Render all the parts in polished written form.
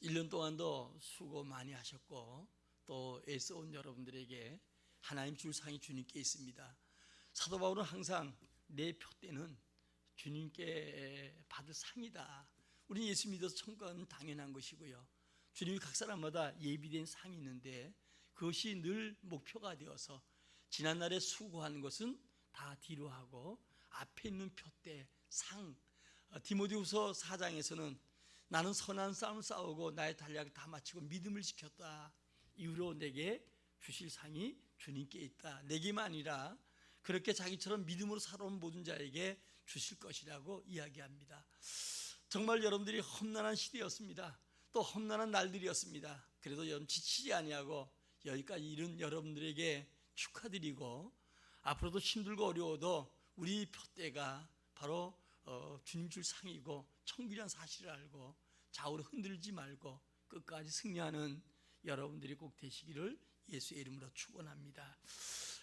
1년 동안도 수고 많이 하셨고 또 애써온 여러분들에게 하나님 줄 상이 주님께 있습니다. 사도 바울은 항상 내 표대는 주님께 받을 상이다. 우리 예수 믿어서 천국 가는 당연한 것이고요. 주님이 각 사람마다 예비된 상이 있는데 그것이 늘 목표가 되어서 지난날에 수고한 것은 다 뒤로 하고 앞에 있는 표대, 상, 디모데후서 4장에서는 나는 선한 싸움 싸우고 나의 달력을 다 마치고 믿음을 지켰다. 이후로 내게 주실 상이 주님께 있다. 내게만 아니라 그렇게 자기처럼 믿음으로 살아온 모든 자에게 주실 것이라고 이야기합니다. 정말 여러분들이 험난한 시대였습니다. 또 험난한 날들이었습니다. 그래도 여러분 지치지 아니하고 여기까지 이른 여러분들에게 축하드리고 앞으로도 힘들고 어려워도 우리 표대가 바로 주님 줄 상이고 천국이란 사실을 알고 좌우로 흔들지 말고 끝까지 승리하는 여러분들이 꼭 되시기를 예수의 이름으로 축원합니다.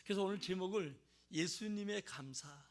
그래서 오늘 제목을 예수님의 감사,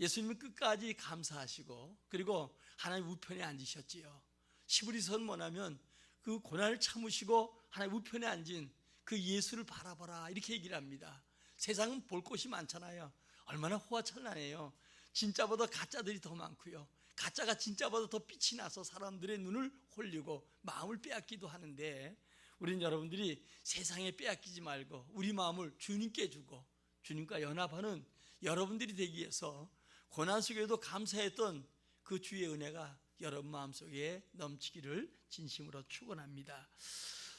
예수님은 끝까지 감사하시고 그리고 하나님 우편에 앉으셨지요. 시브리서는 뭐냐면 그 고난을 참으시고 하나님 우편에 앉은 그 예수를 바라보라 이렇게 얘기를 합니다. 세상은 볼 곳이 많잖아요. 얼마나 호화찬란해요. 진짜보다 가짜들이 더 많고요. 가짜가 진짜보다 더 빛이 나서 사람들의 눈을 홀리고 마음을 빼앗기도 하는데 우리는 여러분들이 세상에 빼앗기지 말고 우리 마음을 주님께 주고 주님과 연합하는 여러분들이 되기 위해서 고난 속에도 감사했던 그 주의 은혜가 여러분 마음속에 넘치기를 진심으로 축원합니다.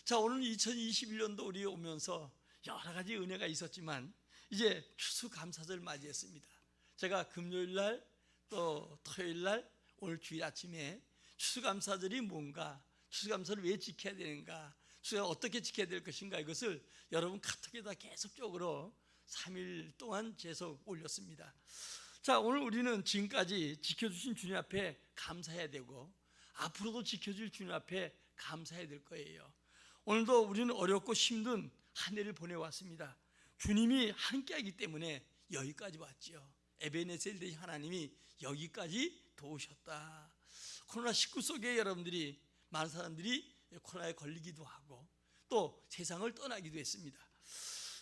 자, 오늘 2021년도 우리 오면서 여러 가지 은혜가 있었지만 이제 추수감사절 맞이했습니다. 제가 금요일날 또 토요일날 오늘 주일 아침에 추수감사절이 뭔가, 추수감사를 왜 지켜야 되는가, 추수가 어떻게 지켜야 될 것인가, 이것을 여러분 카톡에다 계속적으로 3일 동안 계속 올렸습니다. 자, 오늘 우리는 지금까지 지켜주신 주님 앞에 감사해야 되고 앞으로도 지켜줄 주님 앞에 감사해야 될 거예요. 오늘도 우리는 어렵고 힘든 한 해를 보내왔습니다. 주님이 함께하기 때문에 여기까지 왔지요. 에베네셀 대신 하나님이 여기까지 도우셨다. 코로나19 속에 여러분들이 많은 사람들이 코로나에 걸리기도 하고 또 세상을 떠나기도 했습니다.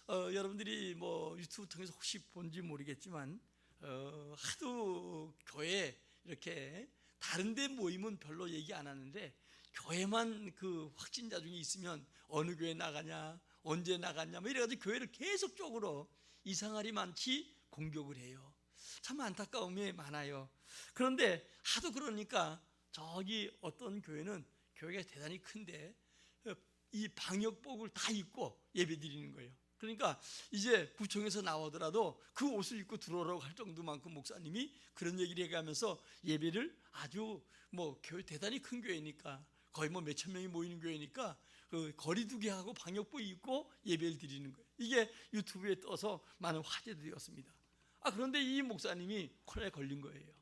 여러분들이 뭐 유튜브 통해서 혹시 본지 모르겠지만 하도 교회 이렇게 다른 데 모임은 별로 얘기 안 하는데 교회만 그 확진자 중에 있으면 어느 교회 나가냐, 언제 나갔냐 뭐 이래가지고 교회를 계속적으로 이상할이 많지 공격을 해요. 참 안타까움이 많아요. 그런데 하도 그러니까 저기 어떤 교회는 교회가 대단히 큰데 이 방역복을 다 입고 예배 드리는 거예요. 그러니까 이제 구청에서 나오더라도 그 옷을 입고 들어오라고 할 정도만큼 목사님이 그런 얘기를 해가면서 예배를 아주 뭐 교회 대단히 큰 교회니까 거의 뭐 몇천 명이 모이는 교회니까 그 거리두기 하고 방역복 입고 예배를 드리는 거예요. 이게 유튜브에 떠서 많은 화제되었습니다. 그런데 이 목사님이 코로나에 걸린 거예요.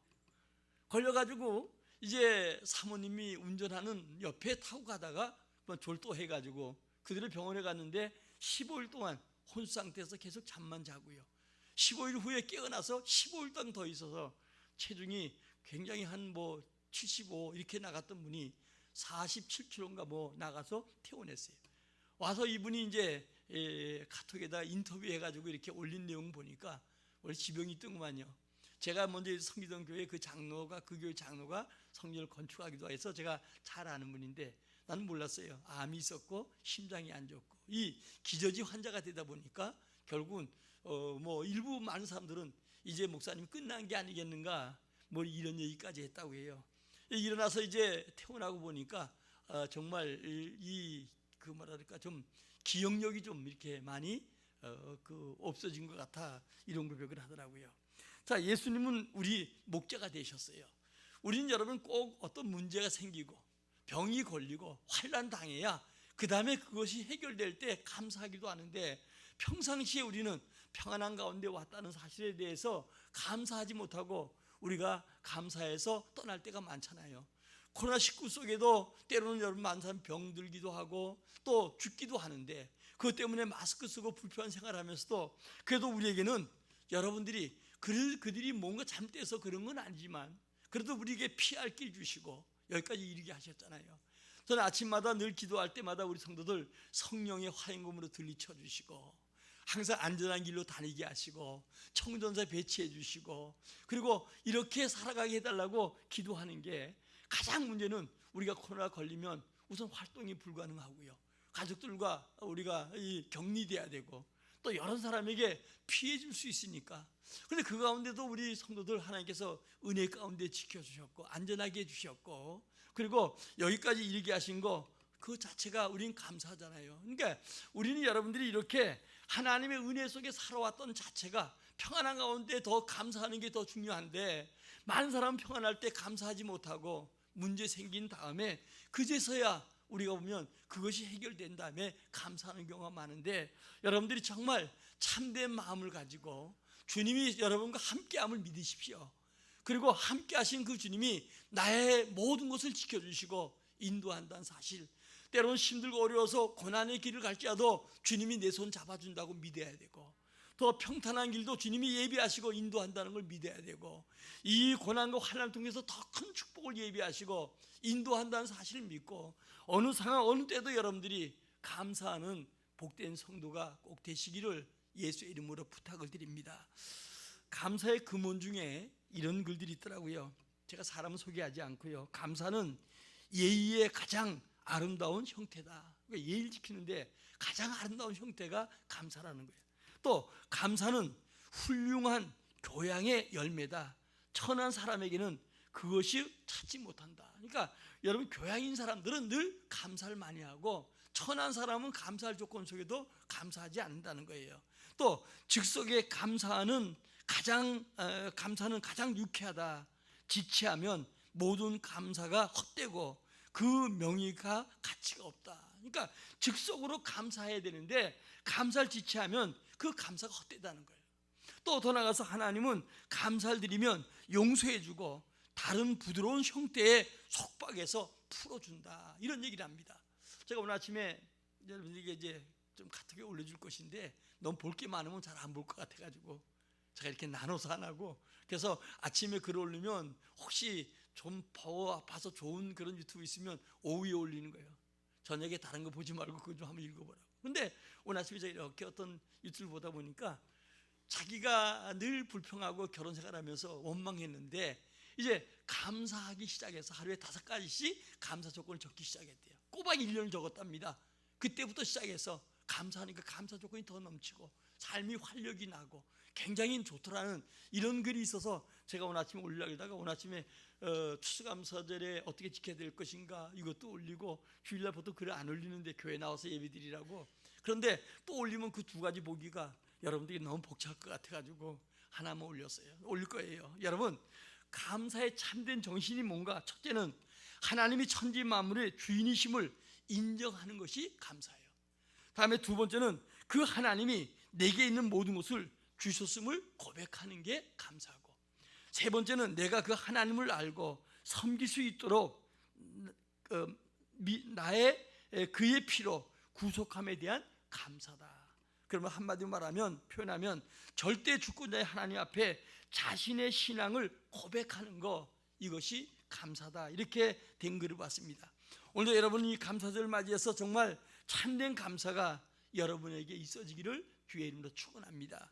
걸려가지고 이제 사모님이 운전하는 옆에 타고 가다가 졸도해가지고 그들을 병원에 갔는데 15일 동안 혼수 상태에서 계속 잠만 자고요. 15일 후에 깨어나서 15일 동안 더 있어서 체중이 굉장히 한 뭐 75 이렇게 나갔던 분이 47kg인가 뭐 나가서 퇴원했어요. 와서 이분이 이제 카톡에다 인터뷰해가지고 이렇게 올린 내용 보니까 원래 지병이 있더구만요. 제가 먼저 섬기던 교회 그 장로가, 그 교회 장로가 성전을 건축하기도 해서 제가 잘 아는 분인데 나는 몰랐어요. 암이 있었고 심장이 안 좋고 이 기저질 환자가 되다 보니까 결국은 뭐 일부 많은 사람들은 이제 목사님이 끝난 게 아니겠는가 뭐 이런 얘기까지 했다고 해요. 일어나서 이제 퇴원하고 보니까 정말 이 그 뭐랄까 좀 기억력이 좀 이렇게 많이 그 없어진 것 같아 이런 고백을 하더라고요. 자, 예수님은 우리 목자가 되셨어요. 우리는 여러분 꼭 어떤 문제가 생기고 병이 걸리고 환난 당해야 그 다음에 그것이 해결될 때 감사하기도 하는데 평상시에 우리는 평안한 가운데 왔다는 사실에 대해서 감사하지 못하고 우리가 감사해서 떠날 때가 많잖아요. 코로나19 속에도 때로는 여러분 많은 사람 병들기도 하고 또 죽기도 하는데 그것 때문에 마스크 쓰고 불편한 생활하면서도 그래도 우리에게는 여러분들이 그들이 뭔가 잘못돼서 그런 건 아니지만 그래도 우리에게 피할 길 주시고 여기까지 이르게 하셨잖아요. 저는 아침마다 늘 기도할 때마다 우리 성도들 성령의 화임금으로 들이켜 주시고 항상 안전한 길로 다니게 하시고 청전사 배치해 주시고 그리고 이렇게 살아가게 해달라고 기도하는 게, 가장 문제는 우리가 코로나 걸리면 우선 활동이 불가능하고요, 가족들과 우리가 격리돼야 되고 또 여러 사람에게 피해 줄 수 있으니까. 그런데 그 가운데도 우리 성도들 하나님께서 은혜 가운데 지켜주셨고 안전하게 해주셨고 그리고 여기까지 이르게 하신 거 그 자체가 우린 감사하잖아요. 그러니까 우리는 여러분들이 이렇게 하나님의 은혜 속에 살아왔던 자체가 평안한 가운데 더 감사하는 게 더 중요한데, 많은 사람은 평안할 때 감사하지 못하고 문제 생긴 다음에 그제서야 우리가 보면 그것이 해결된 다음에 감사하는 경우가 많은데, 여러분들이 정말 참된 마음을 가지고 주님이 여러분과 함께함을 믿으십시오. 그리고 함께 하신 그 주님이 나의 모든 것을 지켜주시고 인도한다는 사실, 때로는 힘들고 어려워서 고난의 길을 갈지라도 주님이 내 손 잡아준다고 믿어야 되고, 더 평탄한 길도 주님이 예비하시고 인도한다는 걸 믿어야 되고, 이 고난과 환난을 통해서 더 큰 축복을 예비하시고 인도한다는 사실을 믿고, 어느 상황 어느 때도 여러분들이 감사하는 복된 성도가 꼭 되시기를 예수의 이름으로 부탁을 드립니다. 감사의 근원 중에 이런 글들이 있더라고요. 제가 사람을 소개하지 않고요, 감사는 예의의 가장 아름다운 형태다. 그러니까 예의를 지키는데 가장 아름다운 형태가 감사라는 거예요. 또 감사는 훌륭한 교양의 열매다. 천한 사람에게는 그것이 찾지 못한다. 그러니까 여러분, 교양인 사람들은 늘 감사를 많이 하고 천한 사람은 감사할 조건 속에도 감사하지 않는다는 거예요. 또 즉석에 감사는 가장 유쾌하다. 지체하면 모든 감사가 헛되고 그 명의가 가치가 없다. 그러니까 즉석으로 감사해야 되는데 감사를 지체하면 그 감사가 헛되다는 거예요. 또 더 나아가서 하나님은 감사를 드리면 용서해주고 다른 부드러운 형태의 속박에서 풀어준다, 이런 얘기를 합니다. 제가 오늘 아침에 여러분들에게 이제 좀 카톡에 올려줄 것인데 너무 볼 게 많으면 잘 안 볼 것 같아가지고 제가 이렇게 나눠서 안 하고, 그래서 아침에 글 올리면 혹시 좀 봐서 좋은 그런 유튜브 있으면 오후에 올리는 거예요. 저녁에 다른 거 보지 말고 그거 좀 한번 읽어보라고. 근데 오늘 아침에 제가 이렇게 어떤 유튜브를 보다 보니까 자기가 늘 불평하고 결혼 생활하면서 원망했는데 이제 감사하기 시작해서 하루에 5가지씩 감사 조건을 적기 시작했대요. 꼬박 1년을 적었답니다. 그때부터 시작해서 감사하니까 감사 조건이 더 넘치고 삶이 활력이 나고 굉장히 좋더라는 이런 글이 있어서 제가 오늘 아침에 올리려다가 오늘 아침에 추수감사절에 어떻게 지켜야 될 것인가 이것도 올리고, 주일날 보통 글을 안 올리는데 교회 나와서 예배드리라고, 그런데 또 올리면 그 2가지 보기가 여러분들이 너무 복잡할 것 같아가지고 하나만 올렸어요. 올릴 거예요. 여러분, 감사의 참된 정신이 뭔가? 첫째는 하나님이 천지 만물의 주인이심을 인정하는 것이 감사예요. 다음에 2번째는 그 하나님이 내게 있는 모든 것을 주셨음을 고백하는 게 감사하고, 3번째는 내가 그 하나님을 알고 섬길 수 있도록 그의 피로 구속함에 대한 감사다. 그러면 한마디로 표현하면 절대 주권자의 하나님 앞에 자신의 신앙을 고백하는 거, 이것이 감사다. 이렇게 된 글을 봤습니다. 오늘도 여러분이 이 감사절을 맞이해서 정말 참된 감사가 여러분에게 있어지기를 주의 이름으로 축원합니다.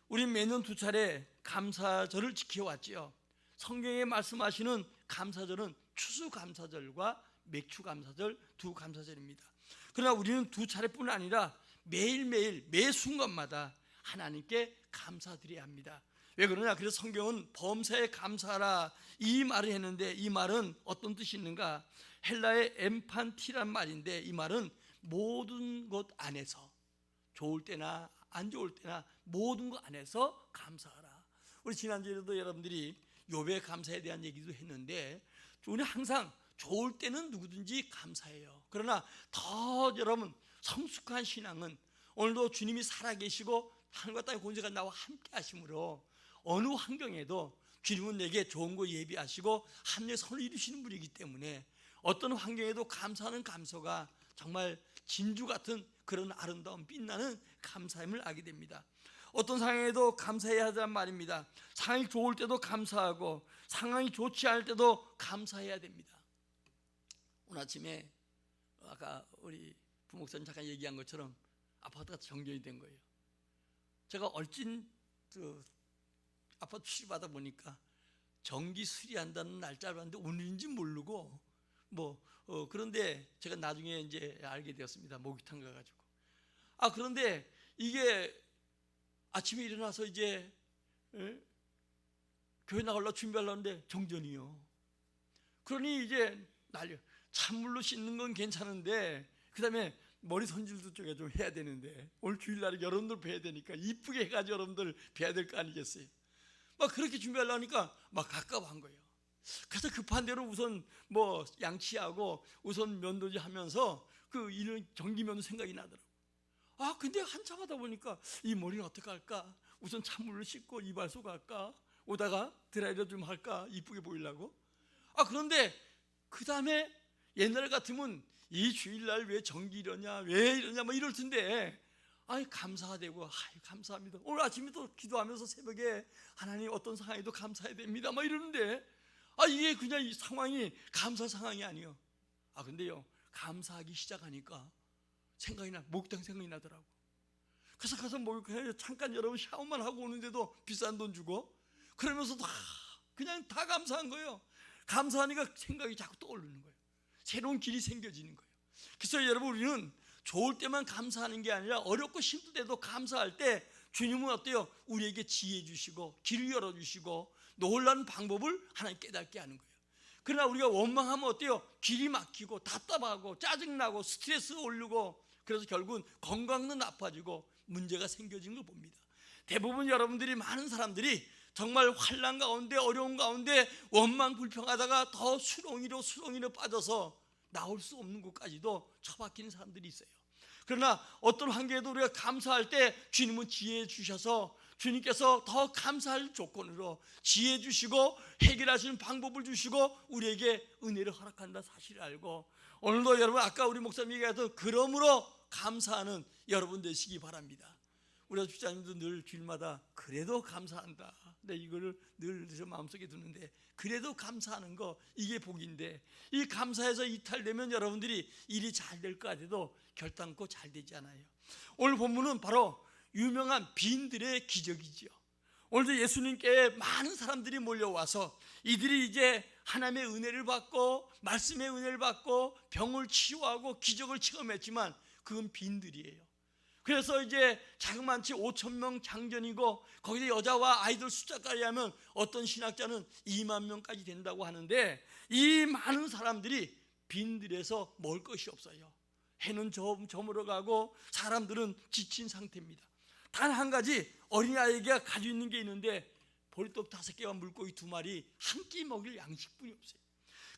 우리는 매년 2차례 감사절을 지켜왔지요. 성경에 말씀하시는 감사절은 추수감사절과 맥추감사절, 2 감사절입니다. 그러나 우리는 2차례뿐 아니라 매일매일 매 순간마다 하나님께 감사드려야 합니다. 왜 그러냐? 그래서 성경은 범사에 감사하라 이 말을 했는데, 이 말은 어떤 뜻이 있는가? 헬라의 엠판티란 말인데, 이 말은 모든 것 안에서, 좋을 때나 안 좋을 때나 모든 것 안에서 감사하라. 우리 지난주에도 여러분들이 욥의 감사에 대한 얘기도 했는데, 우리 항상 좋을 때는 누구든지 감사해요. 그러나 더 여러분 성숙한 신앙은 오늘도 주님이 살아계시고 하늘과 땅의 권세가 나와 함께 하심으로 어느 환경에도 주님은 내게 좋은 거 예비하시고 합력의 선을 이루시는 분이기 때문에 어떤 환경에도 감사하는 감사가 정말 진주 같은 그런 아름다운 빛나는 감사임을 알게 됩니다. 어떤 상황에도 감사해야 하단 말입니다. 상황이 좋을 때도 감사하고 상황이 좋지 않을 때도 감사해야 됩니다. 오늘 아침에 아까 우리 부목사님 잠깐 얘기한 것처럼 아파트가 정전이 된 거예요. 제가 얼찐 아파트 수리받아 보니까 전기 수리한다는 날짜를 봤는데 오늘인지 모르고 그런데 제가 나중에 이제 알게 되었습니다. 목욕탕 가가지고. 그런데 이게 아침에 일어나서 이제 교회 나가려고 준비하려는데 정전이요. 그러니 이제 난리요. 찬물로 씻는 건 괜찮은데 그 다음에 머리 손질도 좀 해야 되는데 오늘 주일날에 여러분들 뵈야 되니까 이쁘게 해가지고 여러분들 뵈야 될 거 아니겠어요? 막 그렇게 준비하려니까 막 가까워한 거예요. 그래서 급한 대로 우선 양치하고 우선 면도지 하면서 그 이런 전기면도 생각이 나더라고. 근데 한참 하다 보니까 이 머리는 어떻게 할까? 우선 찬물로 씻고 이발소 갈까? 오다가 드라이어 좀 할까? 이쁘게 보이려고. 그런데 그 다음에 옛날 같으면 이 주일날 왜 전기 이러냐, 왜 이러냐 이럴 텐데 감사가 되고 감사합니다. 오늘 아침에 또 기도하면서 새벽에 하나님 어떤 상황에도 감사해야 됩니다 이러는데 이게 그냥 이 상황이 감사 상황이 아니에요. 근데요 감사하기 시작하니까 목욕탕 생각이 나더라고. 그래서 가서 목욕탕에 잠깐 여러분 샤워만 하고 오는데도 비싼 돈 주고 그러면서도 그냥 다 감사한 거예요. 감사하니까 생각이 자꾸 떠오르는 거예요. 새로운 길이 생겨지는 거예요. 그래서 여러분 우리는 좋을 때만 감사하는 게 아니라 어렵고 힘들 때도 감사할 때 주님은 어때요? 우리에게 지혜 주시고 길을 열어주시고 놀라운 방법을 하나님 깨닫게 하는 거예요. 그러나 우리가 원망하면 어때요? 길이 막히고 답답하고 짜증나고 스트레스 올리고 그래서 결국은 건강도 나빠지고 문제가 생겨진 걸 봅니다. 대부분 여러분들이 많은 사람들이 정말 환난 가운데 어려운 가운데 원망 불평하다가 더 수렁이로 빠져서 나올 수 없는 곳까지도 처박히는 사람들이 있어요. 그러나 어떤 환경에도 우리가 감사할 때 주님은 지혜 주셔서 주님께서 더 감사할 조건으로 지혜 주시고 해결하시는 방법을 주시고 우리에게 은혜를 허락한다 사실을 알고 오늘도 여러분 아까 우리 목사님이 얘기했던 그러므로 감사하는 여러분 되시기 바랍니다. 우리 주자님도 늘 주일마다 그래도 감사한다. 네, 이거를 늘 마음속에 두는데 그래도 감사하는 거 이게 복인데 이 감사해서 이탈되면 여러분들이 일이 잘 될 것 같아도 결단코 잘 되지 않아요. 오늘 본문은 바로 유명한 빈들의 기적이지요. 오늘도 예수님께 많은 사람들이 몰려와서 이들이 이제 하나님의 은혜를 받고 말씀의 은혜를 받고 병을 치유하고 기적을 체험했지만 그건 빈들이에요. 그래서 이제 자그만치 5,000명 장전이고 거기서 여자와 아이들 숫자까지 하면 어떤 신학자는 2만 명까지 된다고 하는데 이 많은 사람들이 빈들에서 먹을 것이 없어요. 해는 저물어가고 사람들은 지친 상태입니다. 단 한 가지 어린아이가 가지고 있는 게 있는데 보리떡 5개와 물고기 2마리 한 끼 먹일 양식뿐이 없어요.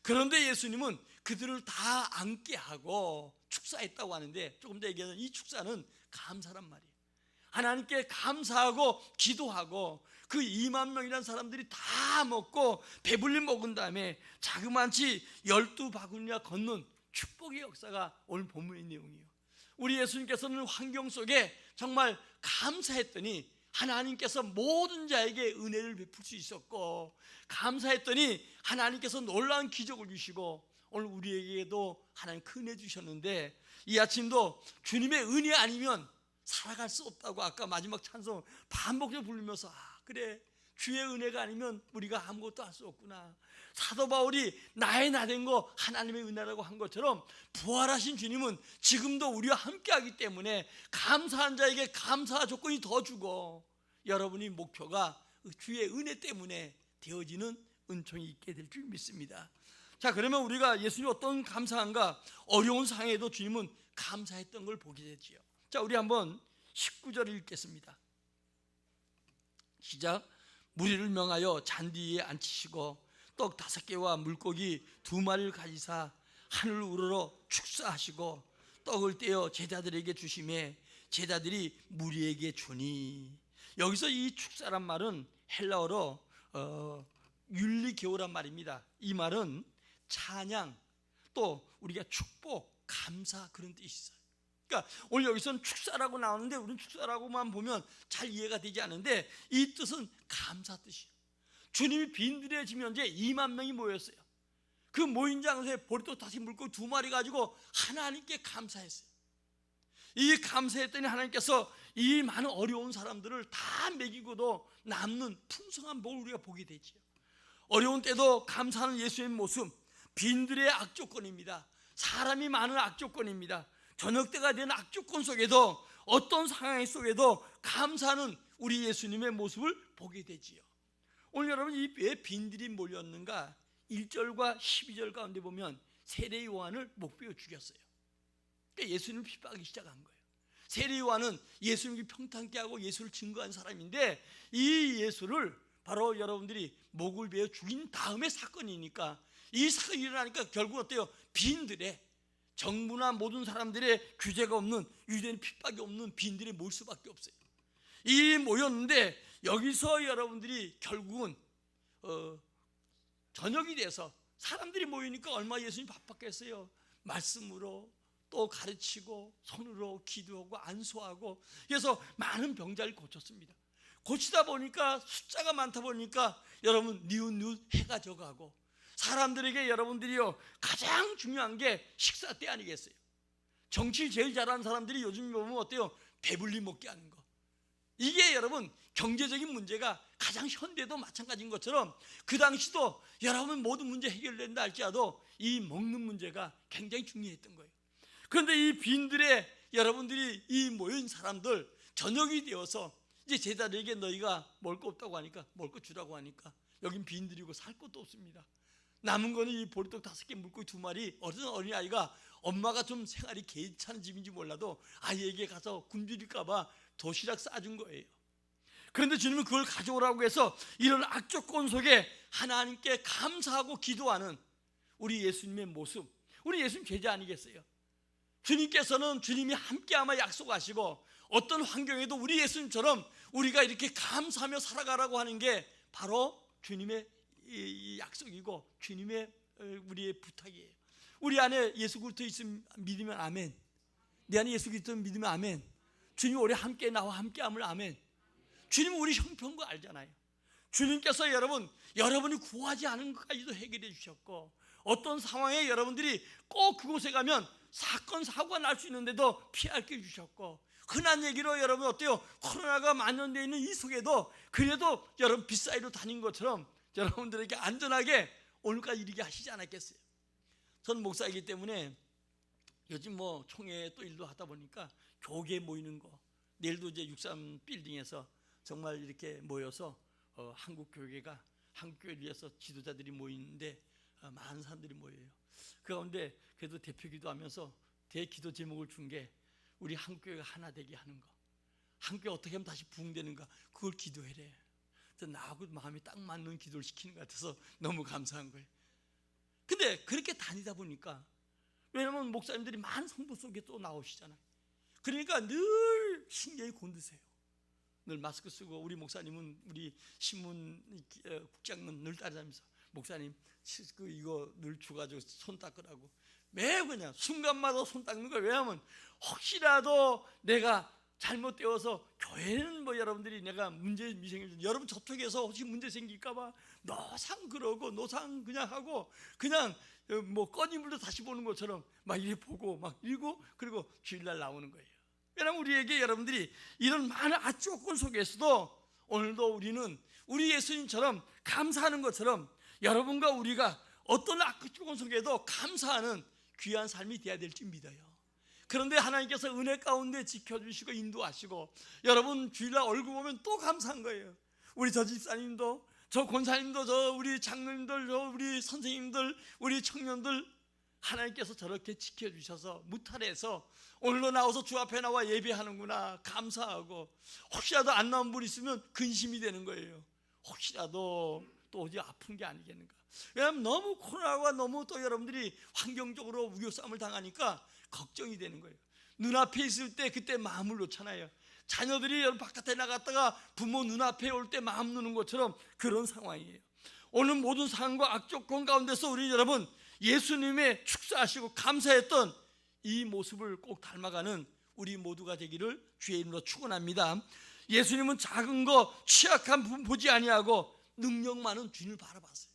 그런데 예수님은 그들을 다 앉게 하고 축사했다고 하는데 조금 전에 얘기한 이 축사는 감사란 말이에요. 하나님께 감사하고 기도하고 그 2만 명이라는 사람들이 다 먹고 배불리 먹은 다음에 자그만치 12바구니나 걷는 축복의 역사가 오늘 본문의 내용이에요. 우리 예수님께서는 환경 속에 정말 감사했더니 하나님께서 모든 자에게 은혜를 베풀 수 있었고 감사했더니 하나님께서 놀라운 기적을 주시고 오늘 우리에게도 하나님 큰 은혜 주셨는데 이 아침도 주님의 은혜 아니면 살아갈 수 없다고 아까 마지막 찬송 반복적으로 부르면서 그래 주의 은혜가 아니면 우리가 아무것도 할 수 없구나. 사도 바울이 나의 나 된 거 하나님의 은혜라고 한 것처럼 부활하신 주님은 지금도 우리와 함께하기 때문에 감사한 자에게 감사 조건이 더 주고 여러분의 목표가 주의 은혜 때문에 되어지는 은총이 있게 될 줄 믿습니다. 자, 그러면 우리가 예수님 어떤 감사한가? 어려운 상황에도 주님은 감사했던 걸 보게 되지요. 자, 우리 한번 19절을 읽겠습니다. 시작. 무리를 명하여 잔디 위에 앉히시고 떡 5개와 물고기 2마리를 가지사 하늘 우러러 축사하시고 떡을 떼어 제자들에게 주시매 제자들이 무리에게 주니. 여기서 이 축사란 말은 헬라어로 율리게오란 말입니다. 이 말은 찬양 또 우리가 축복 감사 그런 뜻이 있어요. 그러니까 오늘 여기서는 축사라고 나오는데 우리는 축사라고만 보면 잘 이해가 되지 않는데 이 뜻은 감사 뜻이에요. 주님이 빈들에 지면제 2만 명이 모였어요. 그 모인 장소에 보리떡 5물고기 2마리 가지고 하나님께 감사했어요. 이 감사했더니 하나님께서 이 많은 어려운 사람들을 다 먹이고도 남는 풍성한 복을 우리가 보게 되지요. 어려운 때도 감사하는 예수의 모습, 빈들의 악조건입니다. 사람이 많은 악조건입니다. 저녁 때가 되는 악조건 속에도 어떤 상황 속에도 감사하는 우리 예수님의 모습을 보게 되지요. 오늘 여러분 왜 빈들이 몰렸는가? 1절과 12절 가운데 보면 세례 요한을 목베어 죽였어요. 그러니까 예수님을 핍박하기 시작한 거예요. 세례 요한은 예수님을 평탄케 하고 예수를 증거한 사람인데 이 예수를 바로 여러분들이 목을 베어 죽인 다음에 사건이니까 이 사건이 일어나니까 결국 어때요? 빈들의 정부나 모든 사람들의 규제가 없는 유대인 핍박이 없는 빈들이 모일 수밖에 없어요. 이 모였는데 여기서 여러분들이 결국은 저녁이 돼서 사람들이 모이니까 얼마나 예수님이 바빴겠어요. 말씀으로 또 가르치고 손으로 기도하고 안수하고 그래서 많은 병자를 고쳤습니다. 고치다 보니까 숫자가 많다 보니까 여러분 니웃니웃 해가 져가고 사람들에게 여러분들이요 가장 중요한 게 식사 때 아니겠어요? 정치를 제일 잘하는 사람들이 요즘 보면 어때요? 배불리 먹게 하는 거. 이게 여러분 경제적인 문제가 가장 현대도 마찬가지인 것처럼 그 당시도 여러분 모든 문제 해결된다 할지라도 이 먹는 문제가 굉장히 중요했던 거예요. 그런데 이 빈들의 여러분들이 이 모인 사람들 저녁이 되어서 이제 제자들에게 너희가 먹을 거 없다고 하니까 먹을 거 주라고 하니까 여긴 빈들이고 살 것도 없습니다. 남은 거는 이 보리떡 5개 물고기 2마리 어린아이가 엄마가 좀 생활이 괜찮은 집인지 몰라도 아이에게 가서 굶주릴까 봐 도시락 싸준 거예요. 그런데 주님은 그걸 가져오라고 해서 이런 악조건 속에 하나님께 감사하고 기도하는 우리 예수님의 모습, 우리 예수님 제자 아니겠어요? 주님께서는 주님이 함께하며 약속하시고 어떤 환경에도 우리 예수님처럼 우리가 이렇게 감사하며 살아가라고 하는 게 바로 주님의 약속이고 주님의 우리의 부탁이에요. 우리 안에 예수 그리스도 있으면 믿으면 아멘. 내 안에 예수 그리스도 믿으면 아멘. 주님 우리 함께 나와 함께함을 아멘. 주님은 우리 형편인 거 알잖아요. 주님께서 여러분이 구하지 않은 것까지도 해결해 주셨고 어떤 상황에 여러분들이 꼭 그곳에 가면 사건 사고가 날 수 있는데도 피할 게 주셨고 흔한 얘기로 여러분 어때요? 코로나가 만연되어 있는 이 속에도 그래도 여러분 빗사이로 다닌 것처럼 여러분들에게 안전하게 오늘까지 이르게 하시지 않았겠어요? 저는 목사이기 때문에 요즘 총회 또 일도 하다 보니까 교계 모이는 거 내일도 이제 63 빌딩에서 정말 이렇게 모여서 한국 교회를 위해서 지도자들이 모이는데 많은 사람들이 모여요. 그 가운데 그래도 대표 기도하면서 대기도 제목을 준 게 우리 한국교회가 하나 되게 하는 거, 한국교회 어떻게 하면 다시 부흥되는가 그걸 기도해래. 나하고 마음이 딱 맞는 기도를 시키는 것 같아서 너무 감사한 거예요. 근데 그렇게 다니다 보니까 왜냐하면 목사님들이 많은 성도 속에 또 나오시잖아요. 그러니까 늘 신경이 곤두세요. 늘 마스크 쓰고 우리 목사님은 우리 신문 국장은 늘 따라다니면서 목사님 이거 늘 줘가지고 손 닦으라고 매우 그냥 순간마다 손 닦는 거예요. 왜냐하면 혹시라도 내가 잘못되어서 교회는 여러분들이 내가 문제 미생이 여러분 저쪽에서 혹시 문제 생길까봐 노상 그러고 노상 그냥 하고 그냥 꺼니물도 다시 보는 것처럼 막 이렇게 보고 막 이러고 그리고 주일날 나오는 거예요. 왜냐하면 우리에게 여러분들이 이런 많은 악조건 속에서도 오늘도 우리는 우리 예수님처럼 감사하는 것처럼 여러분과 우리가 어떤 악조건 속에도 감사하는 귀한 삶이 되어야 될지 믿어요. 그런데 하나님께서 은혜 가운데 지켜주시고 인도하시고 여러분 주일날 얼굴 보면 또 감사한 거예요. 우리 저 집사님도 저 권사님도 저 우리 장로님들 저 우리 선생님들 우리 청년들 하나님께서 저렇게 지켜주셔서 무탈해서 오늘도 나와서 주 앞에 나와 예배하는구나 감사하고 혹시라도 안 나온 분 있으면 근심이 되는 거예요. 혹시라도 또 어디 아픈 게 아니겠는가. 왜냐하면 너무 코로나가 너무 또 여러분들이 환경적으로 우겨싸움을 당하니까 걱정이 되는 거예요. 눈앞에 있을 때 그때 마음을 놓잖아요. 자녀들이 바깥에 나갔다가 부모 눈앞에 올 때 마음 놓는 것처럼 그런 상황이에요. 오늘 모든 상황과 악조건 가운데서 우리 여러분 예수님의 축사하시고 감사했던 이 모습을 꼭 닮아가는 우리 모두가 되기를 주의 이름으로 축원합니다. 예수님은 작은 거 취약한 부분 보지 아니하고 능력 많은 주님을 바라봤어요.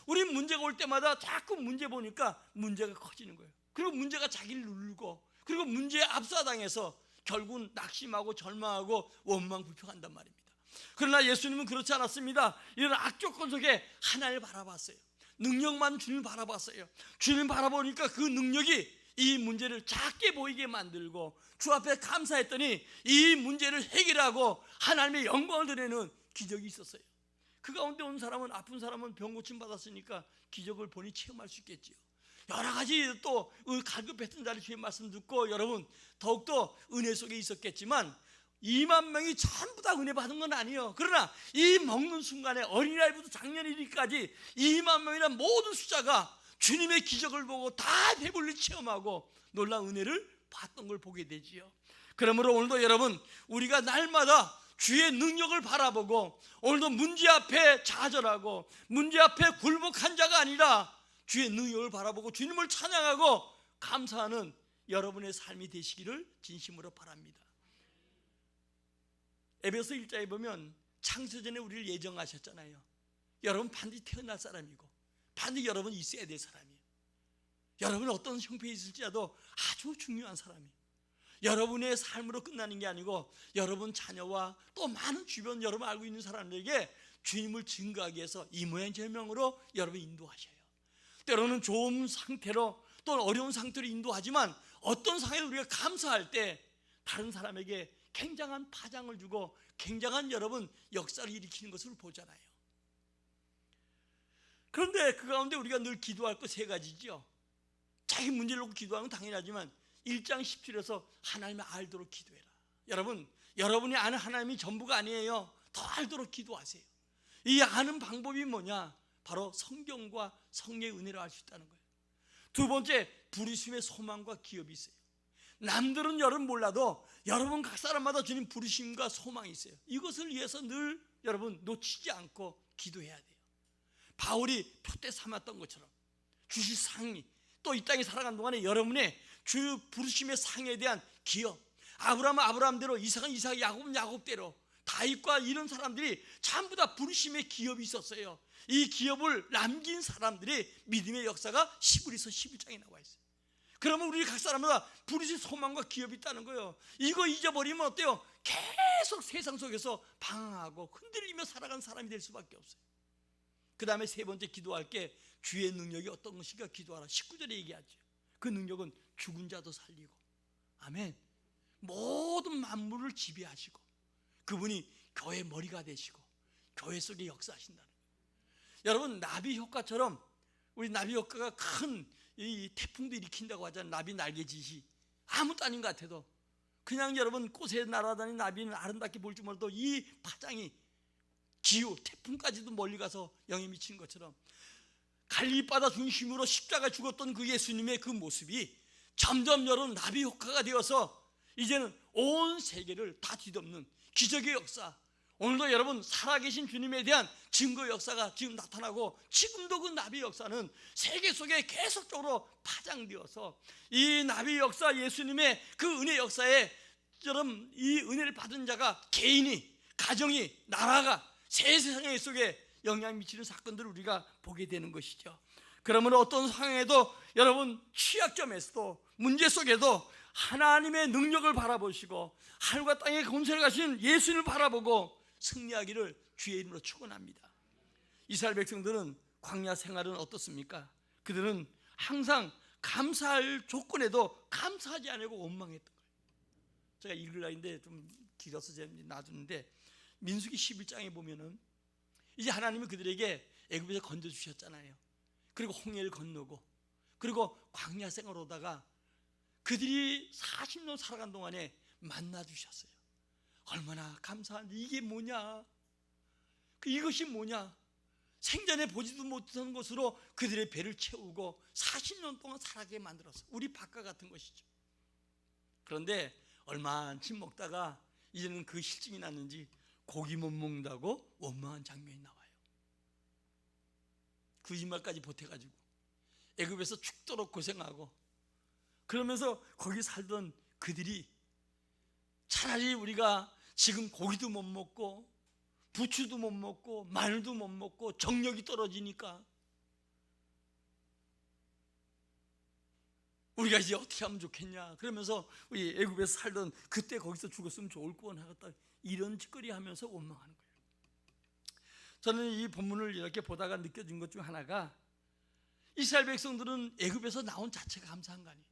우리 문제가 올 때마다 자꾸 문제 보니까 문제가 커지는 거예요. 그리고 문제가 자기를 누르고, 그리고 문제에 압사당해서 결국은 낙심하고 절망하고 원망불평한단 말입니다. 그러나 예수님은 그렇지 않았습니다. 이런 악조건 속에 하나님을 바라봤어요. 능력만 주님을 바라봤어요. 주님을 바라보니까 그 능력이 이 문제를 작게 보이게 만들고 주 앞에 감사했더니 이 문제를 해결하고 하나님의 영광을 드리는 기적이 있었어요. 그 가운데 온 사람은, 아픈 사람은 병 고침 받았으니까 기적을 보니 체험할 수 있겠지요. 여러 가지 또 갈급했던 자리 주의 말씀 듣고 여러분 더욱더 은혜 속에 있었겠지만 2만 명이 전부 다 은혜 받은 건 아니에요. 그러나 이 먹는 순간에 어린아이부터 장년이까지 2만 명이라는 모든 숫자가 주님의 기적을 보고 다 배불리 체험하고 놀라운 은혜를 받던 걸 보게 되지요. 그러므로 오늘도 여러분, 우리가 날마다 주의 능력을 바라보고 오늘도 문제 앞에 좌절하고 문제 앞에 굴복한 자가 아니라 주의 능력을 바라보고 주님을 찬양하고 감사하는 여러분의 삶이 되시기를 진심으로 바랍니다. 에베소 1장에 보면 창세전에 우리를 예정하셨잖아요. 여러분 반드시 태어날 사람이고 반드시 여러분 있어야 될 사람이에요. 여러분 어떤 형편이 있을지라도 아주 중요한 사람이에요. 여러분의 삶으로 끝나는 게 아니고 여러분 자녀와 또 많은 주변 여러분 알고 있는 사람들에게 주님을 증거하기 위해서 이 모양 저 명으로 여러분 인도하셔요. 때로는 좋은 상태로 또 어려운 상태로 인도하지만 어떤 상황에 우리가 감사할 때 다른 사람에게 굉장한 파장을 주고 굉장한 여러분 역사를 일으키는 것을 보잖아요. 그런데 그 가운데 우리가 늘 기도할 것 세 가지죠. 자기 문제를 놓고 기도하는 건 당연하지만 1장 17에서 하나님을 알도록 기도해라. 여러분, 여러분이 아는 하나님이 전부가 아니에요. 더 알도록 기도하세요. 이 아는 방법이 뭐냐? 바로 성경과 성령의 은혜로 알 수 있다는 거예요. 두 번째, 부르심의 소망과 기업이 있어요. 남들은 여러분 몰라도 여러분 각 사람마다 주님 부르심과 소망이 있어요. 이것을 위해서 늘 여러분 놓치지 않고 기도해야 돼요. 바울이 표대 삼았던 것처럼 주실 상이 또 이 땅에 살아가는 동안에 여러분의 주 부르심의 상에 대한 기업, 아브라함은 아브라함대로, 이삭은 이삭, 야곱은 야곱대로, 다윗과 이런 사람들이 전부 다 부르심의 기업이 있었어요. 이 기업을 남긴 사람들의 믿음의 역사가 히브리서 11장에 나와 있어요. 그러면 우리 각 사람마다 부르심 소망과 기업이 있다는 거예요. 이거 잊어버리면 어때요? 계속 세상 속에서 방황하고 흔들리며 살아가는 사람이 될 수밖에 없어요. 그 다음에 세 번째 기도할 게 주의 능력이 어떤 것인가 기도하라. 19절에 얘기하죠. 그 능력은 죽은 자도 살리고, 아멘, 모든 만물을 지배하시고 그분이 교회의 머리가 되시고 교회 속에 역사하신다는 거예요. 여러분, 나비 효과처럼 우리 나비 효과가 큰 이 태풍도 일으킨다고 하잖아요. 나비 날개짓이 아무것도 아닌 것 같아도 그냥 여러분 꽃에 날아다니는 나비는 아름답게 볼 줄 몰라도 이 파장이 기후, 태풍까지도 멀리 가서 영향 미치는 것처럼 갈릴리 바다 중심으로 십자가 죽었던 그 예수님의 그 모습이 점점 여러분 나비 효과가 되어서 이제는 온 세계를 다 뒤덮는 기적의 역사, 오늘도 여러분 살아계신 주님에 대한 증거 역사가 지금 나타나고 지금도 그 나비 역사는 세계 속에 계속적으로 파장되어서 이 나비 역사, 예수님의 그 은혜 역사에 여러분 이 은혜를 받은 자가 개인이, 가정이, 나라가 세상의 속에 영향 미치는 사건들을 우리가 보게 되는 것이죠. 그러면 어떤 상황에도 여러분 취약점에서도 문제 속에도 하나님의 능력을 바라보시고 하늘과 땅의 건설을 가신 예수님을 바라보고 승리하기를 주의 이름으로 축원합니다. 이스라엘 백성들은 광야 생활은 어떻습니까? 그들은 항상 감사할 조건에도 감사하지 않고 원망했던 거예요. 제가 읽을 날인데 좀 길어서 제가 놔두는데 민수기 11장에 보면은 이제 하나님이 그들에게 애굽에서 건져주셨잖아요. 그리고 홍해를 건너고 그리고 광야 생활 오다가 그들이 40년 살아간 동안에 만나 주셨어요. 얼마나 감사한데 이게 뭐냐? 이것이 뭐냐? 생전에 보지도 못한 것으로 그들의 배를 채우고 40년 동안 살아가게 만들었어. 우리 밥과 같은 것이죠. 그런데 얼마 안 먹다가 이제는 그 실증이 났는지 고기 못 먹는다고 원망한 장면이 나와요. 그 이말까지 보태가지고 애굽에서 죽도록 고생하고 그러면서 거기 살던 그들이 차라리 우리가 지금 고기도 못 먹고 부추도 못 먹고 마늘도 못 먹고 정력이 떨어지니까 우리가 이제 어떻게 하면 좋겠냐, 그러면서 우리 애굽에서 살던 그때 거기서 죽었으면 좋을 뻔하겠다, 이런 짓거리 하면서 원망하는 거예요. 저는 이 본문을 이렇게 보다가 느껴진 것 중 하나가, 이스라엘 백성들은 애굽에서 나온 자체가 감사한 거 아니에요.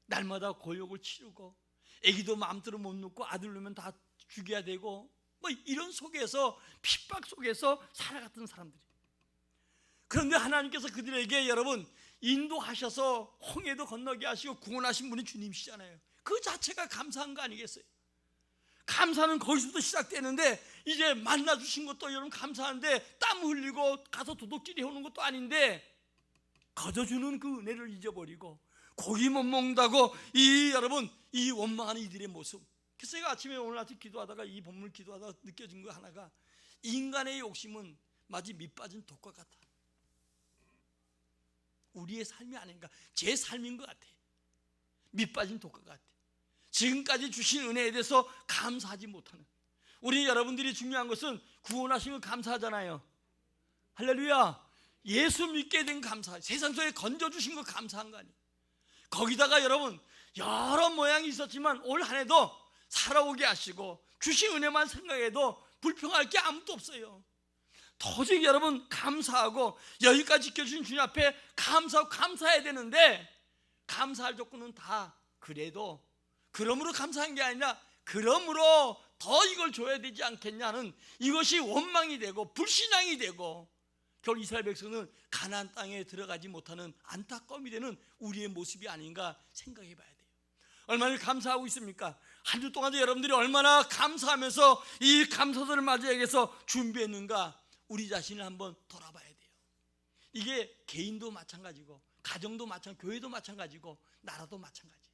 날마다 고역을 치르고 애기도 마음대로 못 놓고 아들 낳으면 다 죽여야 되고 뭐 이런 속에서, 핍박 속에서 살아갔던 사람들이. 그런데 하나님께서 그들에게 여러분 인도하셔서 홍해도 건너게 하시고 구원하신 분이 주님이시잖아요. 그 자체가 감사한 거 아니겠어요? 감사는 거기서부터 시작되는데, 이제 만나 주신 것도 여러분 감사한데 땀 흘리고 가서 도둑질이 오는 것도 아닌데 거저주는 그 은혜를 잊어버리고 고기 못 먹는다고 여러분 이 원망하는 이들의 모습. 그래서 제가 아침에 오늘 아침 기도하다가 이 본문을 기도하다가 느껴진 거 하나가, 인간의 욕심은 마치 밑 빠진 독과 같아. 우리의 삶이 아닌가, 제 삶인 것 같아. 밑 빠진 독과 같아. 지금까지 주신 은혜에 대해서 감사하지 못하는 우리 여러분들이, 중요한 것은 구원하신 거 감사하잖아요. 할렐루야. 예수 믿게 된 감사, 세상 속에 건져주신 거 감사한 거 아니에요. 거기다가 여러분 여러 모양이 있었지만 올 한 해도 살아오게 하시고 주신 은혜만 생각해도 불평할 게 아무것도 없어요. 도저히 여러분 감사하고 여기까지 지켜주신 주님 앞에 감사하고 감사해야 되는데, 감사할 조건은 다 그래도 그러므로 감사한 게 아니라 그러므로 더 이걸 줘야 되지 않겠냐는, 이것이 원망이 되고 불신앙이 되고 결국 이스라엘 백성은 가나안 땅에 들어가지 못하는 안타까움이 되는 우리의 모습이 아닌가 생각해 봐야 돼요. 얼마나 감사하고 있습니까? 한 주 동안도 여러분들이 얼마나 감사하면서 이 감사절을 맞이하기 위해서 준비했는가, 우리 자신을 한번 돌아봐야 돼요. 이게 개인도 마찬가지고 가정도 마찬가지고 교회도 마찬가지고 나라도 마찬가지.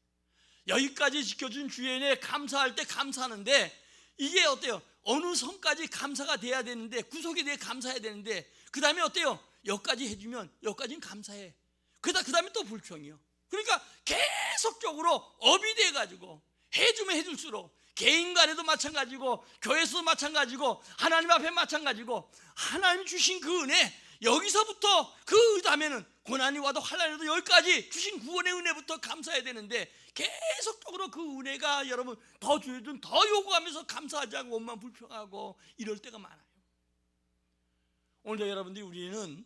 여기까지 지켜준 주의 은혜에 감사할 때 감사하는데, 이게 어때요? 어느 선까지 감사가 돼야 되는데, 구속에 대해 감사해야 되는데, 그 다음에 어때요? 여기까지 해주면 여기까지는 감사해. 그 다음에 또 불평이요. 그러니까 계속적으로 업이 돼가지고 해주면 해줄수록, 개인 간에도 마찬가지고 교회에서도 마찬가지고 하나님 앞에 마찬가지고, 하나님 주신 그 은혜, 여기서부터 그 다음에는 고난이 와도 환난이 와도 여기까지 주신 구원의 은혜부터 감사해야 되는데, 계속적으로 그 은혜가 여러분 더 주여준 더 요구하면서 감사하지 않고 원만 불평하고 이럴 때가 많아요. 오늘도 여러분들이, 우리는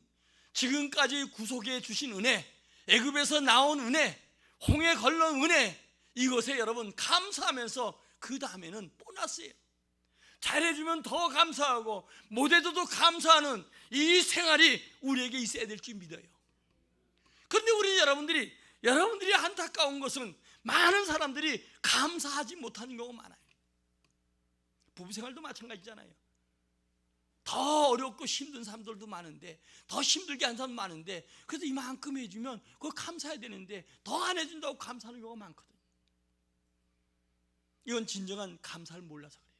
지금까지 구속해 주신 은혜, 애굽에서 나온 은혜, 홍해 건넌 은혜, 이것에 여러분 감사하면서 그 다음에는 보너스예요. 잘해주면 더 감사하고 못해줘도 감사하는 이 생활이 우리에게 있어야 될 줄 믿어요. 그런데 우리 여러분들이 안타까운 것은 많은 사람들이 감사하지 못하는 경우가 많아요. 부부생활도 마찬가지잖아요. 더 어렵고 힘든 사람들도 많은데, 더 힘들게 한 사람 많은데, 그래도 이만큼 해주면 그거 감사해야 되는데 더 안 해준다고 감사하는 경우가 많거든요. 이건 진정한 감사를 몰라서 그래요.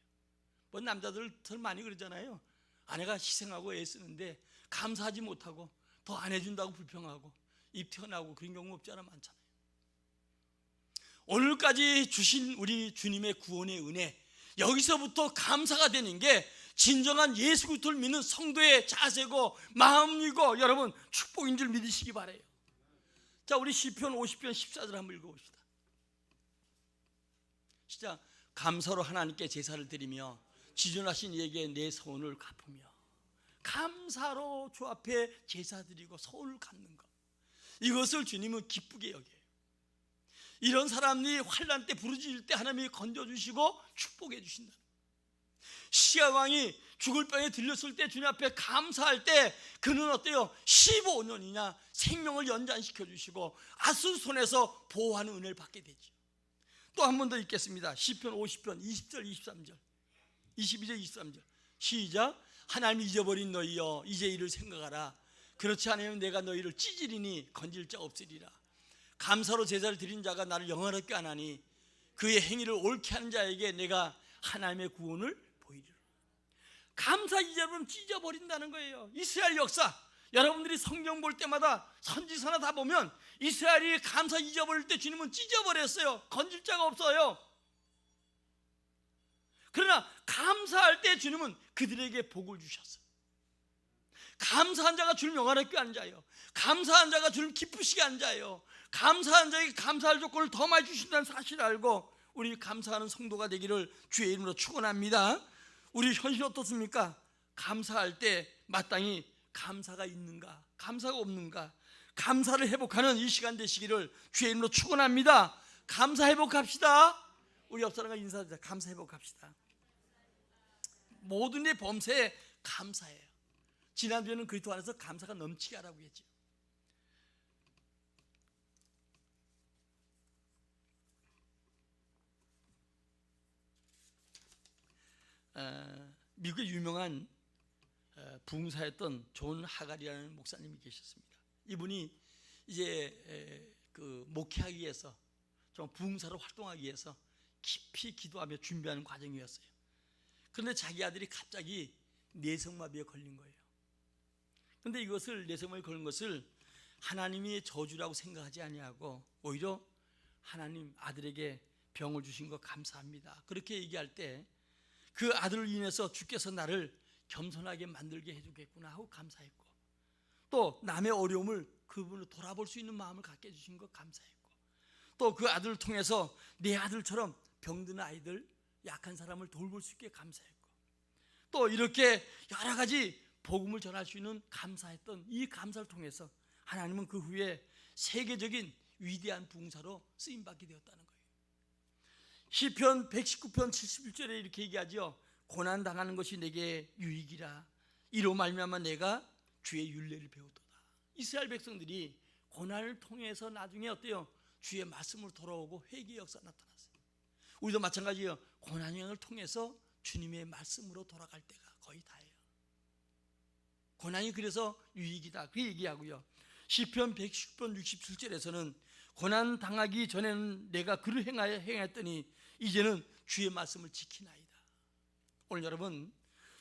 뭐 남자들 많이 그러잖아요. 아내가 희생하고 애쓰는데 감사하지 못하고 더 안 해준다고 불평하고 입 튀어나오고 그런 경우 없지 않아 많잖아요. 오늘까지 주신 우리 주님의 구원의 은혜, 여기서부터 감사가 되는 게 진정한 예수 그리스도를 믿는 성도의 자세고 마음이고 여러분 축복인 줄 믿으시기 바라요. 자, 우리 시편 50편 14절 한번 읽어봅시다. 시작. 감사로 하나님께 제사를 드리며 지존하신 이에게 내 소원을 갚으며. 감사로 주 앞에 제사 드리고 소원을 갚는 것, 이것을 주님은 기쁘게 여겨요. 이런 사람이 환난 때 부르짖을 때 하나님이 건져주시고 축복해 주신다. 시아 왕이 죽을 병에 들렸을 때 주님 앞에 감사할 때 그는 어때요? 15년이나 생명을 연장시켜 주시고 아수르 손에서 보호하는 은혜를 받게 되죠. 또 한 번 더 읽겠습니다. 시편 50편 20절 23절 22절 23절 시작. 하나님이 잊어버린 너희여 이제 이를 생각하라. 그렇지 않으면 내가 너희를 찢으리니 건질 자 없으리라. 감사로 제사를 드린 자가 나를 영화롭게 하나니 그의 행위를 옳게 하는 자에게 내가 하나님의 구원을 보이리라. 감사 잊어버리면 찢어버린다는 거예요. 이스라엘 역사, 여러분들이 성경 볼 때마다 선지서나 다 보면 이스라엘이 감사 잊어버릴 때 주님은 찢어버렸어요. 건질 자가 없어요. 그러나 감사할 때 주님은 그들에게 복을 주셨어요. 감사한 자가 주님 영화롭게 하는 자예요. 감사한 자가 주님 기쁘시게 하는 자예요. 감사한 자에게 감사할 조건을 더 많이 주신다는 사실을 알고 우리 감사하는 성도가 되기를 주의 이름으로 축원합니다. 우리 현실 어떻습니까? 감사할 때 마땅히 감사가 있는가, 감사가 없는가, 감사를 회복하는 이 시간 되시기를 주의 이름으로 축원합니다. 감사 회복합시다. 우리 옆 사람과 인사하자. 감사 회복합시다. 모든 의 범사에 감사해요. 지난주에는 그리스도 안에서 감사가 넘치게 하라고 했죠. 미국의 유명한 부흥사였던 존 하갈이라는 목사님이 계셨습니다. 이분이 이제 그 목회하기 위해서, 좀 부흥사로 활동하기 위해서 깊이 기도하며 준비하는 과정이었어요. 그런데 자기 아들이 갑자기 뇌성마비에 걸린 거예요. 그런데 이것을, 뇌성마비에 걸린 것을 하나님이 저주라고 생각하지 아니하고 오히려 하나님 아들에게 병을 주신 거 감사합니다, 그렇게 얘기할 때 그 아들을 인해서 주께서 나를 겸손하게 만들게 해주겠구나 하고 감사했고, 또 남의 어려움을 그분을 돌아볼 수 있는 마음을 갖게 해주신 것 감사했고, 또 그 아들을 통해서 내 아들처럼 병든 아이들, 약한 사람을 돌볼 수 있게 감사했고, 또 이렇게 여러 가지 복음을 전할 수 있는 감사했던 이 감사를 통해서 하나님은 그 후에 세계적인 위대한 부흥사로 쓰임받게 되었다는 거예요. 시편 119편 71절에 이렇게 얘기하죠. 고난 당하는 것이 내게 유익이라, 이로 말미암아 내가 주의 율례를 배우도다. 이스라엘 백성들이 고난을 통해서 나중에 어때요? 주의 말씀으로 돌아오고 회개의 역사가 나타났어요. 우리도 마찬가지예요. 고난을 통해서 주님의 말씀으로 돌아갈 때가 거의 다예요. 고난이 그래서 유익이다, 그 얘기하고요. 시편 119편 67절에서는 고난 당하기 전에는 내가 그를 행하였더니 이제는 주의 말씀을 지키나이다. 오늘 여러분,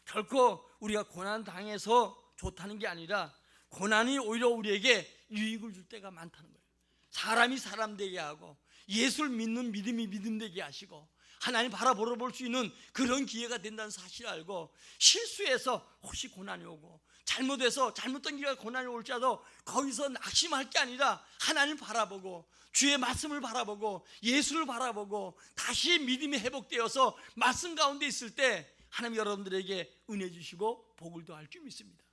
결코 우리가 고난 당해서 좋다는 게 아니라 고난이 오히려 우리에게 유익을 줄 때가 많다는 거예요. 사람이 사람 되게 하고 예수를 믿는 믿음이 믿음 되게 하시고 하나님 바라보러 볼 수 있는 그런 기회가 된다는 사실을 알고, 실수해서 혹시 고난이 오고 잘못해서 잘못된 길에 고난이 올지라도 거기서 낙심할 게 아니라 하나님 바라보고 주의 말씀을 바라보고 예수를 바라보고 다시 믿음이 회복되어서 말씀 가운데 있을 때 하나님 여러분들에게 은혜 주시고 복을 더할 줄 믿습니다.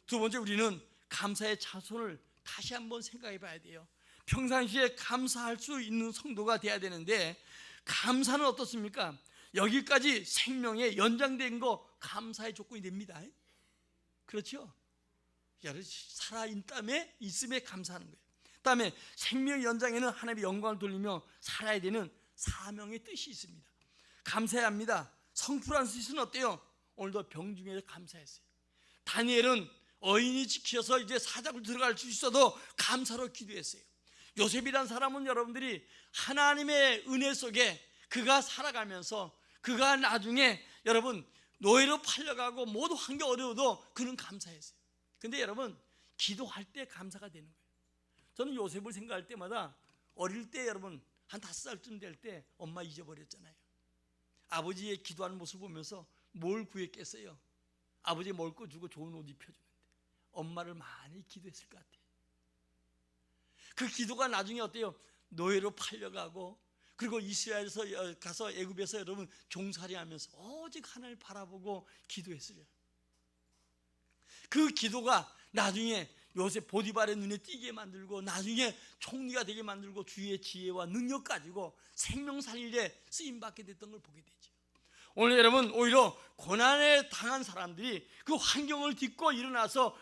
두 번째, 우리는 감사의 자손을 다시 한번 생각해 봐야 돼요. 평상시에 감사할 수 있는 성도가 돼야 되는데, 감사는 어떻습니까? 여기까지 생명에 연장된 거 감사의 조건이 됩니다. 그렇죠? 살아있다며 있음에 감사하는 거예요. 그 다음에 생명 연장에는 하나님의 영광을 돌리며 살아야 되는 사명의 뜻이 있습니다. 감사해야 합니다. 성 프란시스는 어때요? 오늘도 병중에 감사했어요. 다니엘은 어인이 지켜서 이제 사자굴 들어갈 수 있어도 감사로 기도했어요. 요셉이란 사람은 여러분들이 하나님의 은혜 속에 그가 살아가면서 그가 나중에 여러분 노예로 팔려가고 모두 환경 어려워도 그는 감사했어요. 근데 여러분, 기도할 때 감사가 되는 거예요. 저는 요셉을 생각할 때마다 어릴 때 여러분 한 5살쯤 될 때 엄마 잊어버렸잖아요. 아버지의 기도하는 모습을 보면서 뭘 구했겠어요? 아버지 먹을 거 주고 좋은 옷 입혀주는데 엄마를 많이 기도했을 것 같아요. 그 기도가 나중에 어때요? 노예로 팔려가고, 그리고 이스라엘에서 가서 애굽에서 여러분 종살이하면서 오직 하나님을 바라보고 기도했어요. 그 기도가 나중에 요셉 보디발의 눈에 띄게 만들고 나중에 총리가 되게 만들고 주의 지혜와 능력 가지고 생명 살릴 때 쓰임받게 됐던 걸 보게 되죠. 오늘 여러분, 오히려 고난에 당한 사람들이 그 환경을 딛고 일어나서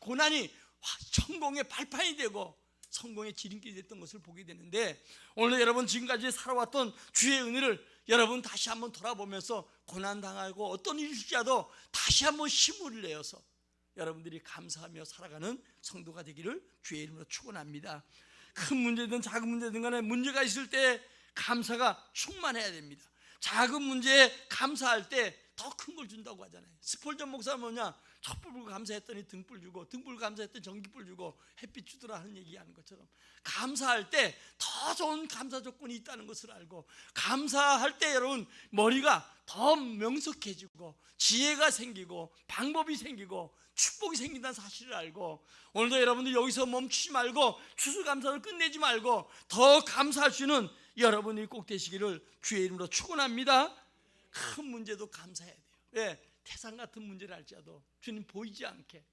고난이 성공의 발판이 되고 성공의 지름길이 됐던 것을 보게 되는데, 오늘 여러분 지금까지 살아왔던 주의 은혜를 여러분 다시 한번 돌아보면서 고난당하고 어떤 일일지라도 다시 한번 힘을 내어서 여러분들이 감사하며 살아가는 성도가 되기를 주의 이름으로 축원합니다. 큰 문제든 작은 문제든 간에 문제가 있을 때 감사가 충만해야 됩니다. 작은 문제에 감사할 때 더 큰 걸 준다고 하잖아요. 스폴전 목사는 뭐냐? 촛불 불고 감사했더니 등불 주고, 등불 감사했더니 전기불 주고 햇빛 주더라 하는 얘기하는 것처럼, 감사할 때 더 좋은 감사 조건이 있다는 것을 알고, 감사할 때 여러분 머리가 더 명석해지고 지혜가 생기고 방법이 생기고 축복이 생긴다는 사실을 알고, 오늘도 여러분들 여기서 멈추지 말고 추수감사를 끝내지 말고 더 감사할 수 있는 여러분이 꼭 되시기를 주의 이름으로 축원합니다. 큰 문제도 감사해야 돼요. 왜? 태산 같은 문제를 할지라도 주님 보이지 않게,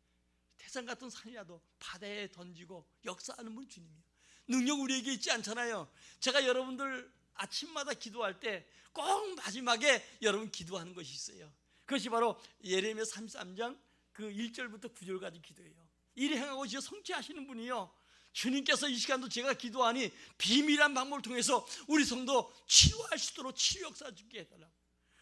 태산 같은 산이라도 바다에 던지고 역사하는 분 주님이에요. 능력 우리에게 있지 않잖아요. 제가 여러분들 아침마다 기도할 때 꼭 마지막에 여러분 기도하는 것이 있어요. 그것이 바로 예레미야 33장 그 1절부터 9절까지 기도예요. 이리 행하고 지어 성취하시는 분이요, 주님께서 이 시간도 제가 기도하니 비밀한 방법을 통해서 우리 성도 치유할 수 있도록 치유 역사 주게 해달라고,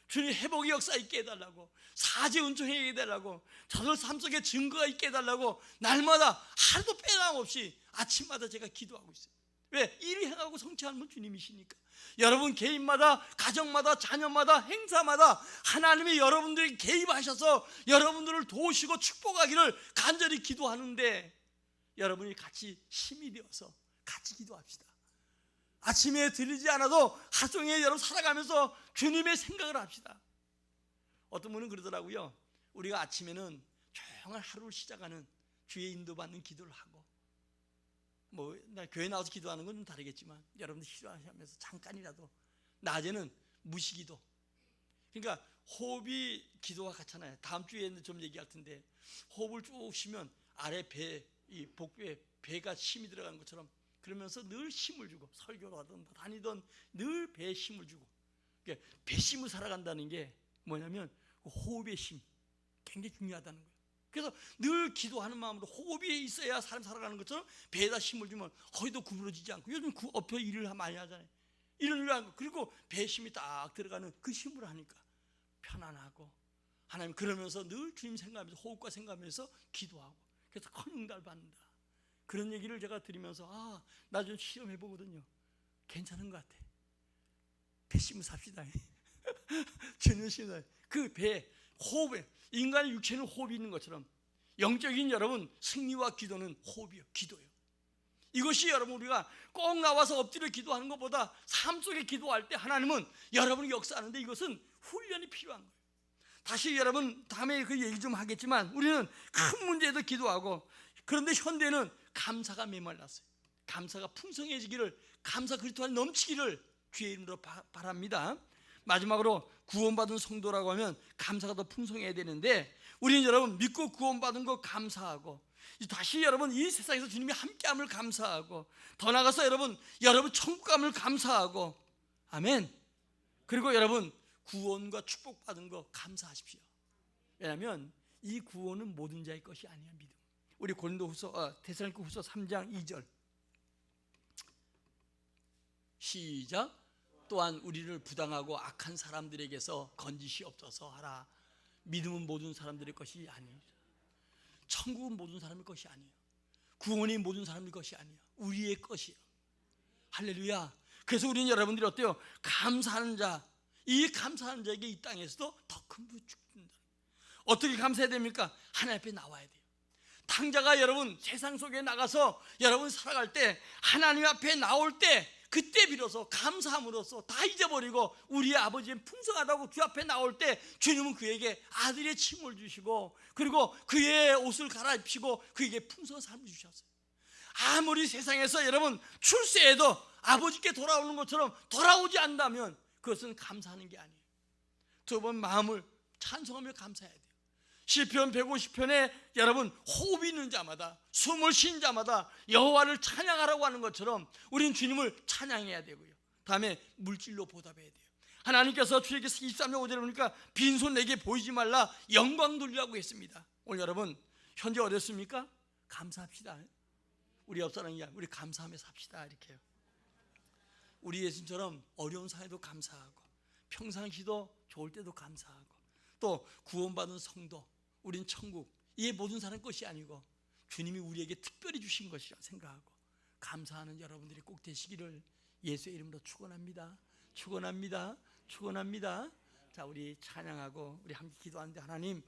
주님 회복의 역사 있게 해달라고, 사제 은총하게 해달라고, 저들 삶 속에 증거가 있게 해달라고 날마다 하루도 빼남없이 아침마다 제가 기도하고 있어요. 왜? 이리 행하고 성취하는 분 주님이시니까. 여러분 개인마다, 가정마다, 자녀마다, 행사마다 하나님이 여러분들이 개입하셔서 여러분들을 도우시고 축복하기를 간절히 기도하는데, 여러분이 같이 힘이 되어서 같이 기도합시다. 아침에 들리지 않아도 하루 종일 여러분 살아가면서 주님의 생각을 합시다. 어떤 분은 그러더라고요. 우리가 아침에는 조용한 하루를 시작하는 주의 인도받는 기도를 하고, 나 교회 나와서 기도하는 건 좀 다르겠지만 여러분들 기도하시면서 잠깐이라도 낮에는 무시기도, 그러니까 호흡이 기도와 같잖아요. 다음 주에는 좀 얘기할 텐데, 호흡을 쭉 쉬면 아래 배, 이 복부에 배가 힘이 들어가는 것처럼, 그러면서 늘 힘을 주고, 설교를 하든 다니든 늘 배에 힘을 주고, 그러니까 배심을 살아간다는 게 뭐냐면 호흡의 힘, 굉장히 중요하다는 거예요. 그래서 늘 기도하는 마음으로 호흡이 있어야 사람 살아가는 것처럼 배에다 힘을 주면 허리도 구부러지지 않고, 요즘 그 엎여 일을 많이 하잖아요. 이런 일을 하고, 그리고 배에 힘이 딱 들어가는 그 힘으로 하니까 편안하고, 하나님 그러면서 늘 주님 생각하면서 호흡과 생각하면서 기도하고, 그래서 큰 응답을 받는다. 그런 얘기를 제가 드리면서 나 좀 시험해 보거든요. 괜찮은 것 같아. 배심을 삽시다. 주님 시험. 그 배, 호흡에, 인간의 육체는 호흡이 있는 것처럼 영적인 여러분 승리와 기도는 호흡이요, 기도예요. 이것이 여러분 우리가 꼭 나와서 엎드려 기도하는 것보다 삶 속에 기도할 때 하나님은 여러분이 역사하는데, 이것은 훈련이 필요한 거예요. 다시 여러분 다음에 그 얘기 좀 하겠지만, 우리는 큰 문제에도 기도하고, 그런데 현대는 감사가 메말랐어요. 감사가 풍성해지기를, 감사 그리스도 안에 넘치기를 주의 이름으로 바랍니다. 마지막으로 구원받은 성도라고 하면 감사가 더 풍성해야 되는데, 우리는 여러분 믿고 구원받은 거 감사하고, 다시 여러분 이 세상에서 주님이 함께함을 감사하고, 더 나아가서 여러분 천국감을 감사하고, 아멘. 그리고 여러분 구원과 축복받은 거 감사하십시오. 왜냐하면 이 구원은 모든 자의 것이 아니야. 믿음. 우리 데살로니가후서 3장 2절 시작. 또한 우리를 부당하고 악한 사람들에게서 건지시옵소서 하라. 믿음은 모든 사람들의 것이 아니에요. 천국은 모든 사람의 것이 아니에요. 구원이 모든 사람의 것이 아니에요. 우리의 것이에요. 할렐루야. 그래서 우리는 여러분들이 어때요? 감사하는 자, 이 감사하는 자에게 이 땅에서도 더 큰 부 주는다. 어떻게 감사해야 됩니까? 하나님 앞에 나와야 돼요. 탕자가 여러분 세상 속에 나가서 여러분 살아갈 때, 하나님 앞에 나올 때, 그때 비로소 감사함으로써 다 잊어버리고 우리의 아버지는 풍성하다고 주 앞에 나올 때, 주님은 그에게 아들의 칭을 주시고, 그리고 그의 옷을 갈아입히고 그에게 풍성한 삶을 주셨어요. 아무리 세상에서 여러분 출세해도 아버지께 돌아오는 것처럼 돌아오지 않는다면 그것은 감사하는 게 아니에요. 두 번 마음을 찬송하며 감사해야 돼요. 시편 150편에 여러분 호흡이 있는 자마다, 숨을 쉰 자마다 여호와를 찬양하라고 하는 것처럼 우리는 주님을 찬양해야 되고요. 다음에 물질로 보답해야 돼요. 하나님께서 출애굽기 23장 5절에 보니까 빈손 내게 보이지 말라, 영광 돌리라고 했습니다. 오늘 여러분 현재 어렵습니까? 감사합시다. 우리 옆 사람이야, 우리 감사하며 삽시다. 이렇게요. 우리 예수님처럼 어려운 상황에도 감사하고, 평상시도 좋을 때도 감사하고, 또 구원받은 성도, 우린 천국, 이게 모든 사람 것이 아니고 주님이 우리에게 특별히 주신 것이라 생각하고 감사하는 여러분들이 꼭 되시기를 예수의 이름으로 축원합니다. 축원합니다. 축원합니다. 자, 우리 찬양하고 우리 함께 기도하는데, 하나님